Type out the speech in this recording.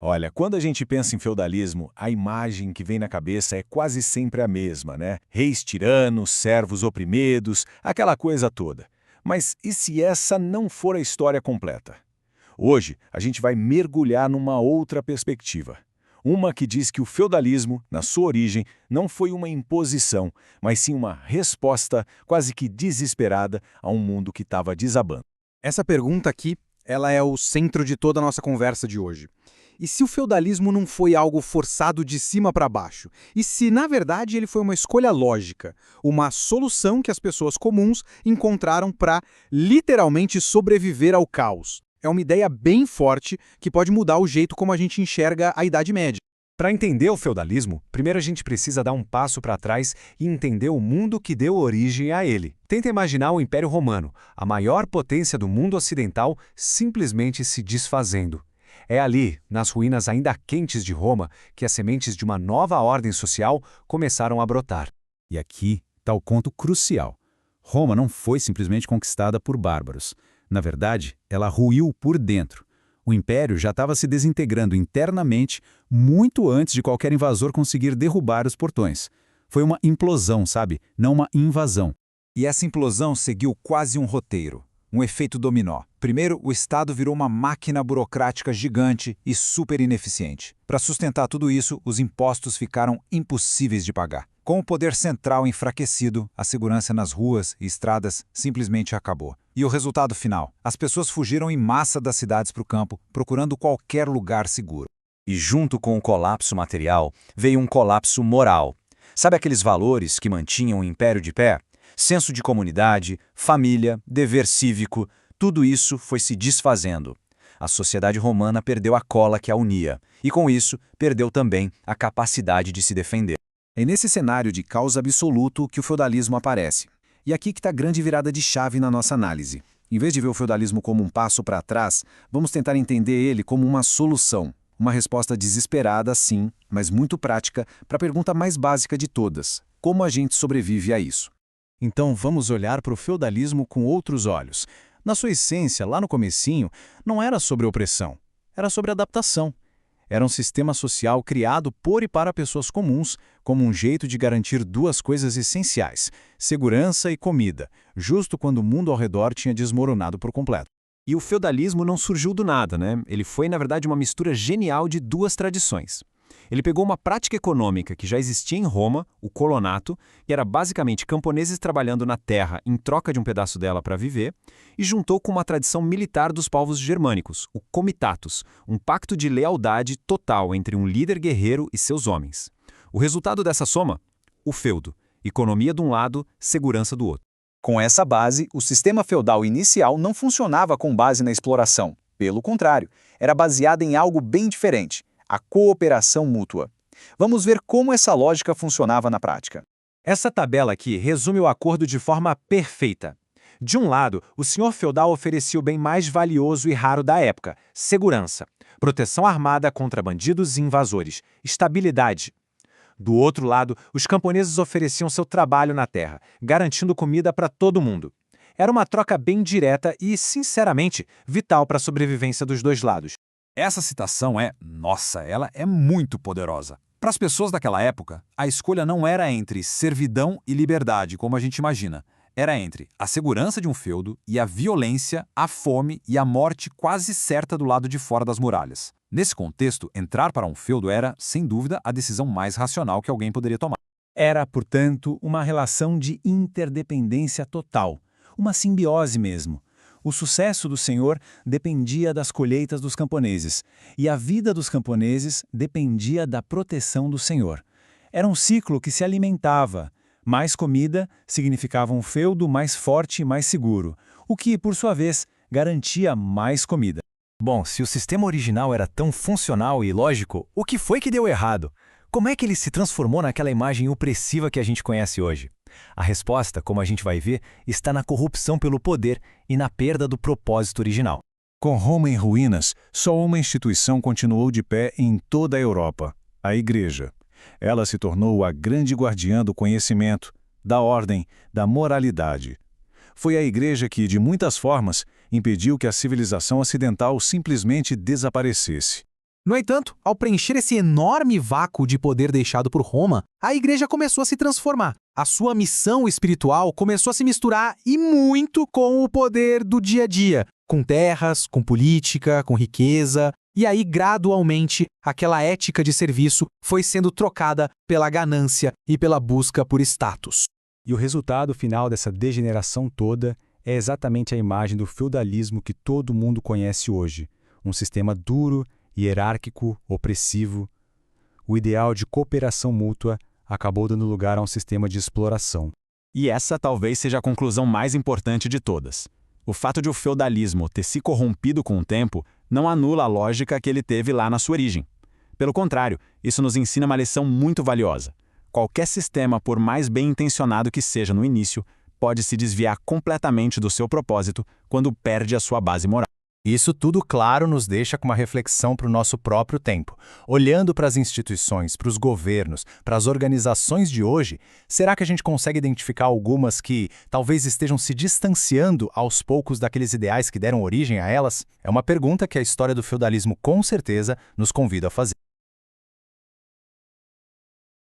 Olha, quando a gente pensa em feudalismo, a imagem que vem na cabeça é quase sempre a mesma, né? Reis tiranos, servos oprimidos, aquela coisa toda. Mas e se essa não for a história completa? Hoje, a gente vai mergulhar numa outra perspectiva. Uma que diz que o feudalismo, na sua origem, não foi uma imposição, mas sim uma resposta quase que desesperada a um mundo que estava desabando. Essa pergunta aqui, ela é o centro de toda a nossa conversa de hoje. E se o feudalismo não foi algo forçado de cima para baixo? E se, na verdade, ele foi uma escolha lógica, uma solução que as pessoas comuns encontraram para literalmente sobreviver ao caos? É uma ideia bem forte que pode mudar o jeito como a gente enxerga a Idade Média. Para entender o feudalismo, primeiro a gente precisa dar um passo para trás e entender o mundo que deu origem a ele. Tenta imaginar o Império Romano, a maior potência do mundo ocidental, simplesmente se desfazendo. É ali, nas ruínas ainda quentes de Roma, que as sementes de uma nova ordem social começaram a brotar. E aqui está o ponto crucial. Roma não foi simplesmente conquistada por bárbaros. Na verdade, ela ruiu por dentro. O império já estava se desintegrando internamente muito antes de qualquer invasor conseguir derrubar os portões. Foi uma implosão, sabe? Não uma invasão. E essa implosão seguiu quase um roteiro, um efeito dominó. Primeiro, o Estado virou uma máquina burocrática gigante e super ineficiente. Para sustentar tudo isso, os impostos ficaram impossíveis de pagar. Com o poder central enfraquecido, a segurança nas ruas e estradas simplesmente acabou. E o resultado final? As pessoas fugiram em massa das cidades para o campo, procurando qualquer lugar seguro. E junto com o colapso material, veio um colapso moral. Sabe aqueles valores que mantinham o império de pé? Senso de comunidade, família, dever cívico, tudo isso foi se desfazendo. A sociedade romana perdeu a cola que a unia, e com isso, perdeu também a capacidade de se defender. É nesse cenário de caos absoluto que o feudalismo aparece. E aqui que está a grande virada de chave na nossa análise. Em vez de ver o feudalismo como um passo para trás, vamos tentar entender ele como uma solução. Uma resposta desesperada, sim, mas muito prática, para a pergunta mais básica de todas: como a gente sobrevive a isso? Então vamos olhar para o feudalismo com outros olhos. Na sua essência, lá no comecinho, não era sobre opressão, era sobre adaptação. Era um sistema social criado por e para pessoas comuns, como um jeito de garantir duas coisas essenciais: segurança e comida, justo quando o mundo ao redor tinha desmoronado por completo. E o feudalismo não surgiu do nada, né? Ele foi, na verdade, uma mistura genial de duas tradições. Ele pegou uma prática econômica que já existia em Roma, o colonato, que era basicamente camponeses trabalhando na terra em troca de um pedaço dela para viver, e juntou com uma tradição militar dos povos germânicos, o comitatus, um pacto de lealdade total entre um líder guerreiro e seus homens. O resultado dessa soma? O feudo. Economia de um lado, segurança do outro. Com essa base, o sistema feudal inicial não funcionava com base na exploração. Pelo contrário, era baseado em algo bem diferente: a cooperação mútua. Vamos ver como essa lógica funcionava na prática. Essa tabela aqui resume o acordo de forma perfeita. De um lado, o senhor feudal oferecia o bem mais valioso e raro da época: segurança, proteção armada contra bandidos e invasores, estabilidade. Do outro lado, os camponeses ofereciam seu trabalho na terra, garantindo comida para todo mundo. Era uma troca bem direta e, sinceramente, vital para a sobrevivência dos dois lados. Essa citação ela é muito poderosa. Para as pessoas daquela época, a escolha não era entre servidão e liberdade, como a gente imagina. Era entre a segurança de um feudo e a violência, a fome e a morte quase certa do lado de fora das muralhas. Nesse contexto, entrar para um feudo era, sem dúvida, a decisão mais racional que alguém poderia tomar. Era, portanto, uma relação de interdependência total, uma simbiose mesmo. O sucesso do senhor dependia das colheitas dos camponeses, e a vida dos camponeses dependia da proteção do senhor. Era um ciclo que se alimentava. Mais comida significava um feudo mais forte e mais seguro, o que, por sua vez, garantia mais comida. Bom, se o sistema original era tão funcional e lógico, o que foi que deu errado? Como é que ele se transformou naquela imagem opressiva que a gente conhece hoje? A resposta, como a gente vai ver, está na corrupção pelo poder e na perda do propósito original. Com Roma em ruínas, só uma instituição continuou de pé em toda a Europa: a Igreja. Ela se tornou a grande guardiã do conhecimento, da ordem, da moralidade. Foi a Igreja que, de muitas formas, impediu que a civilização ocidental simplesmente desaparecesse. No entanto, ao preencher esse enorme vácuo de poder deixado por Roma, a igreja começou a se transformar. A sua missão espiritual começou a se misturar e muito com o poder do dia a dia, com terras, com política, com riqueza. E aí, gradualmente, aquela ética de serviço foi sendo trocada pela ganância e pela busca por status. E o resultado final dessa degeneração toda é exatamente a imagem do feudalismo que todo mundo conhece hoje. Um sistema duro, hierárquico, opressivo. O ideal de cooperação mútua acabou dando lugar a um sistema de exploração. E essa talvez seja a conclusão mais importante de todas. O fato de o feudalismo ter se corrompido com o tempo não anula a lógica que ele teve lá na sua origem. Pelo contrário, isso nos ensina uma lição muito valiosa. Qualquer sistema, por mais bem intencionado que seja no início, pode se desviar completamente do seu propósito quando perde a sua base moral. Isso tudo, claro, nos deixa com uma reflexão para o nosso próprio tempo. Olhando para as instituições, para os governos, para as organizações de hoje, será que a gente consegue identificar algumas que talvez estejam se distanciando aos poucos daqueles ideais que deram origem a elas? É uma pergunta que a história do feudalismo com certeza nos convida a fazer.